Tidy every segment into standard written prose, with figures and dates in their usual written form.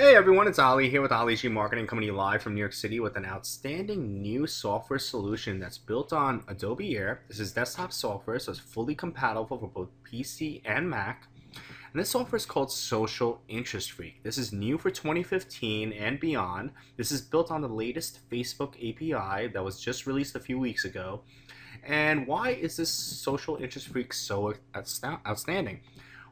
Hey everyone, it's Ali here with Ali G Marketing coming to you live from New York City with an outstanding new software solution that's built on Adobe Air. This is desktop software, so it's fully compatible for both PC and Mac. And this software is called Social Interest Freak. This is new for 2015 and beyond. This is built on the latest Facebook API that was just released a few weeks ago. And why is this Social Interest Freak so outstanding?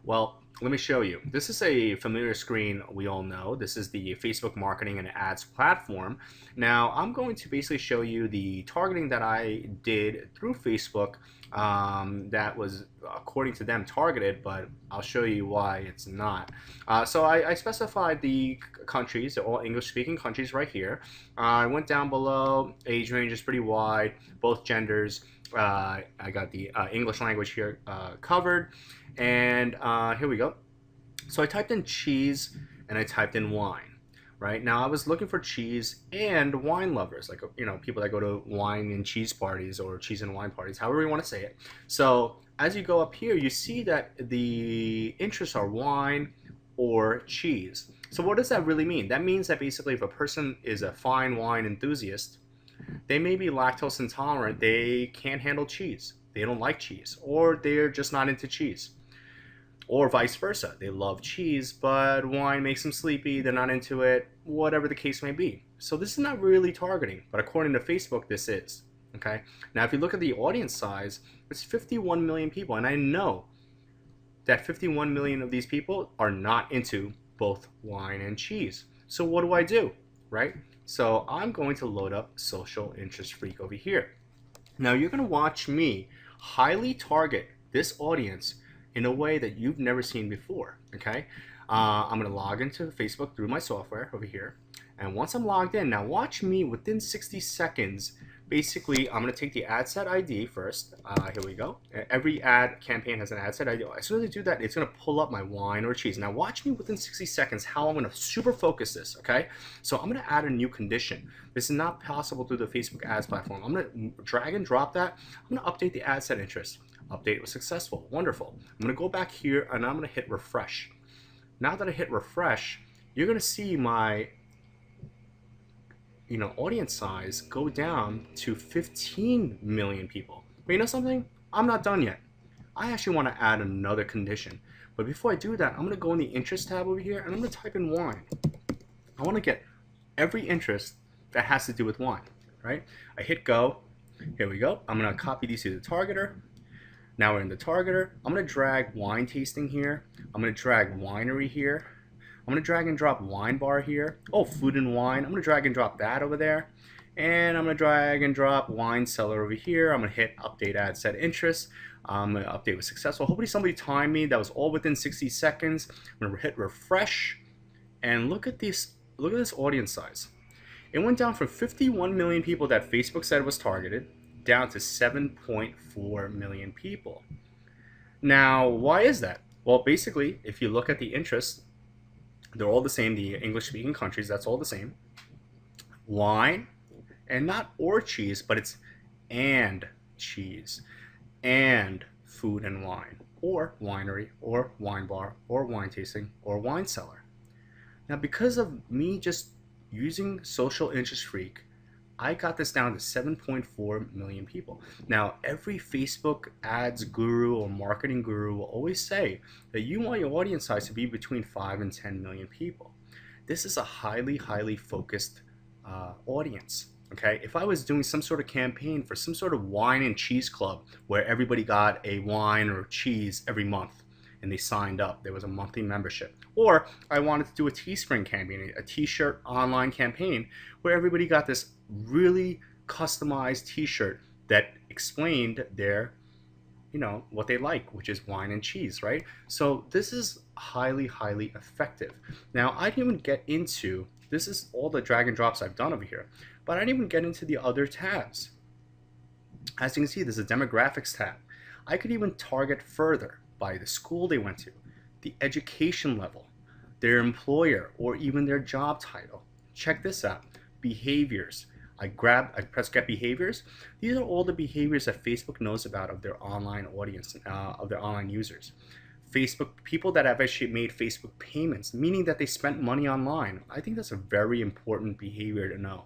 Well, let me show you. This is a familiar screen we all know. This is the Facebook marketing and ads platform. Now, I'm going to basically show you the targeting that I did through Facebook that was, according to them, targeted, but I'll show you why it's not. So I specified the countries, they're all English-speaking countries right here. I went down below, age range is pretty wide, both genders. I got the English language here covered, and here we go. So I typed in cheese and I typed in wine. Right now, I was looking for cheese and wine lovers, like people that go to wine and cheese parties or cheese and wine parties, however you want to say it. So as you go up here, you see that the interests are wine or cheese. So what does that really mean? That means that basically, if a person is a fine wine enthusiast, they may be lactose intolerant. They can't handle cheese. They don't like cheese, or they're just not into cheese. Or vice versa. They love cheese, but wine makes them sleepy. They're not into it, whatever the case may be. So this is not really targeting, but according to Facebook, this is. Okay. Now, if you look at the audience size, it's 51 million people. And I know that 51 million of these people are not into both wine and cheese. So what do I do? Right? So I'm going to load up Social Interest Freak over here. Now you're going to watch me highly target this audience in a way that you've never seen before. Okay, I'm going to log into Facebook through my software over here. And once I'm logged in, now watch me within 60 seconds. Basically, I'm going to take the ad set ID first. Here we go. Every ad campaign has an ad set ID. As soon as I do that, it's going to pull up my wine or cheese. Now watch me within 60 seconds how I'm going to super focus this, okay? So I'm going to add a new condition. This is not possible through the Facebook ads platform. I'm going to drag and drop that. I'm going to update the ad set interest. Update was successful. Wonderful. I'm going to go back here and I'm going to hit refresh. Now that I hit refresh, you're going to see my audience size go down to 15 million people. But you know something? I'm not done yet. I actually want to add another condition. But before I do that, I'm going to go in the interest tab over here and I'm going to type in wine. I want to get every interest that has to do with wine, right? I hit go. Here we go. I'm going to copy these to the targeter. Now we're in the targeter. I'm going to drag wine tasting here. I'm going to drag winery here. I'm going to drag and drop wine bar here. Oh, food and wine. I'm going to drag and drop that over there. And I'm going to drag and drop wine cellar over here. I'm going to hit update ad set interest. I'm going to update was successful. Hopefully somebody timed me. That was all within 60 seconds. I'm going to hit refresh. And look at this audience size. It went down from 51 million people that Facebook said was targeted down to 7.4 million people. Now, why is that? Well, basically, if you look at the interest, they're all the same. The English-speaking countries, that's all the same. Wine, and not or cheese, but it's and cheese, and food and wine, or winery, or wine bar, or wine tasting, or wine cellar. Now, because of me just using Social Interest Freak, I got this down to 7.4 million people. Now, every Facebook ads guru or marketing guru will always say that you want your audience size to be between 5 and 10 million people. This is a highly, highly focused audience. Okay, if I was doing some sort of campaign for some sort of wine and cheese club where everybody got a wine or cheese every month and they signed up, there was a monthly membership. Or I wanted to do a Teespring campaign, a t-shirt online campaign where everybody got this really customized t-shirt that explained their, what they like, which is wine and cheese, right? So this is highly, highly effective. Now, I didn't even get into, this is all the drag and drops I've done over here, but I didn't even get into the other tabs. As you can see, there's a demographics tab. I could even target further by the school they went to, the education level, their employer, or even their job title. Check this out, behaviors. I press get behaviors. These are all the behaviors that Facebook knows about of their online audience, of their online users. Facebook, people that have actually made Facebook payments, meaning that they spent money online. I think that's a very important behavior to know.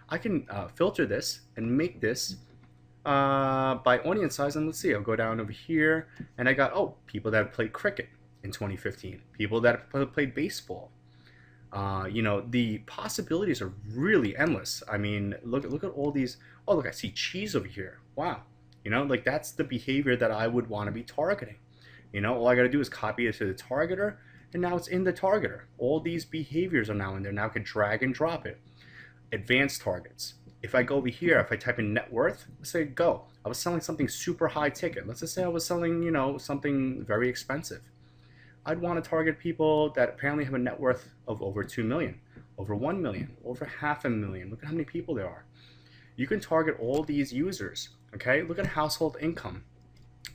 I can filter this and make this by audience size, and let's see, I'll go down over here, and I got, oh, people that played cricket in 2015, people that played baseball. You know, the possibilities are really endless. I mean, look at all these. Oh, look, I see cheese over here. Wow. You know, like that's the behavior that I would want to be targeting. You know, all I got to do is copy it to the targeter, and now it's in the targeter. All these behaviors are now in there. Now I can drag and drop it. Advanced targets. If I go over here, if I type in net worth, let's say go. I was selling something super high ticket. Let's just say I was selling, you know, something very expensive. I'd want to target people that apparently have a net worth of over 2 million, over 1 million, over 500,000. Look at how many people there are. You can target all these users, okay? Look at household income.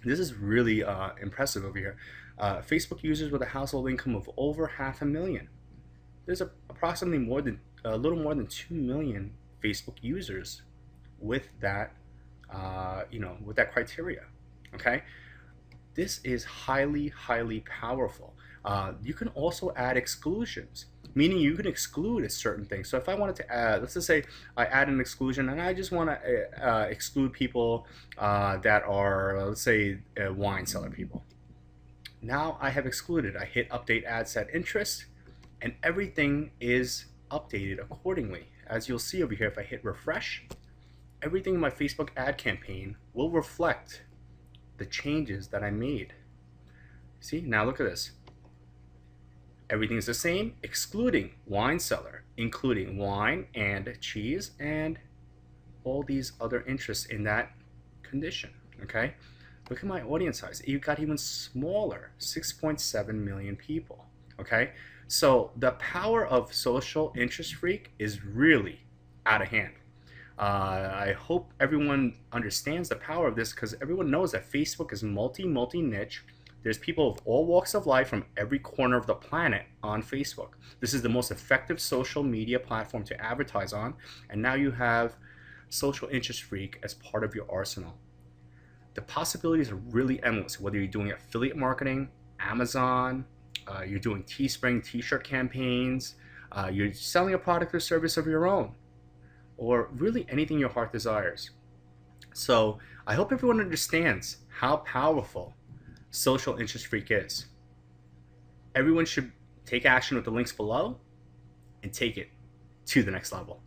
This is really impressive over here. Facebook users with a household income of over 500,000. There's approximately a little more than 2 million Facebook users with that, you know, with that criteria, okay? This is highly, highly powerful. You can also add exclusions, meaning you can exclude a certain thing. So if I wanted to add, let's just say I add an exclusion and I just want to exclude people that are, let's say, wine seller people. Now I have excluded. I hit update ad set interest, and everything is updated accordingly. As you'll see over here, if I hit refresh, everything in my Facebook ad campaign will reflect the changes that I made. See, now look at this. Everything is the same, excluding wine seller, including wine and cheese and all these other interests in that condition, okay? Look at my audience size. You got even smaller, 6.7 million people, okay? So the power of social interest freak is really out of hand. I hope everyone understands the power of this, because everyone knows that Facebook is multi-niche. There's people of all walks of life from every corner of the planet on Facebook. This is the most effective social media platform to advertise on, and now you have social interest freak as part of your arsenal. The possibilities are really endless, whether you're doing affiliate marketing, Amazon, you're doing Teespring t-shirt campaigns, you're selling a product or service of your own, or really anything your heart desires. So I hope everyone understands how powerful social interest freak is. Everyone should take action with the links below and take it to the next level.